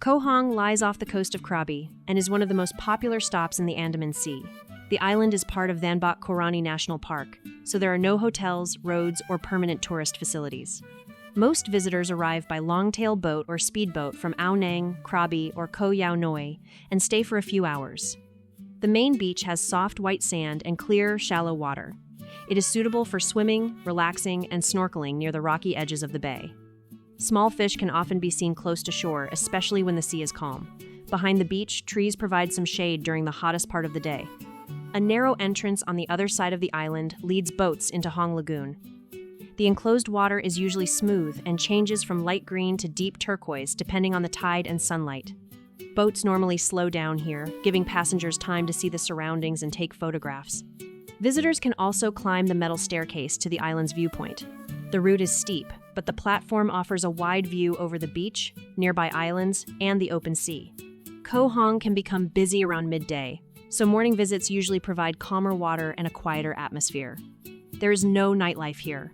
Koh Hong lies off the coast of Krabi and is one of the most popular stops in the Andaman Sea. The island is part of Thanbak Korani National Park, so there are no hotels, roads, or permanent tourist facilities. Most visitors arrive by longtail boat or speedboat from Ao Nang, Krabi, or Koh Yao Noi and stay for a few hours. The main beach has soft white sand and clear, shallow water. It is suitable for swimming, relaxing, and snorkeling near the rocky edges of the bay. Small fish can often be seen close to shore, especially when the sea is calm. Behind the beach, trees provide some shade during the hottest part of the day. A narrow entrance on the other side of the island leads boats into Hong Lagoon. The enclosed water is usually smooth and changes from light green to deep turquoise depending on the tide and sunlight. Boats normally slow down here, giving passengers time to see the surroundings and take photographs. Visitors can also climb the metal staircase to the island's viewpoint. The route is steep, but the platform offers a wide view over the beach, nearby islands, and the open sea. Koh Hong can become busy around midday, so morning visits usually provide calmer water and a quieter atmosphere. There is no nightlife here,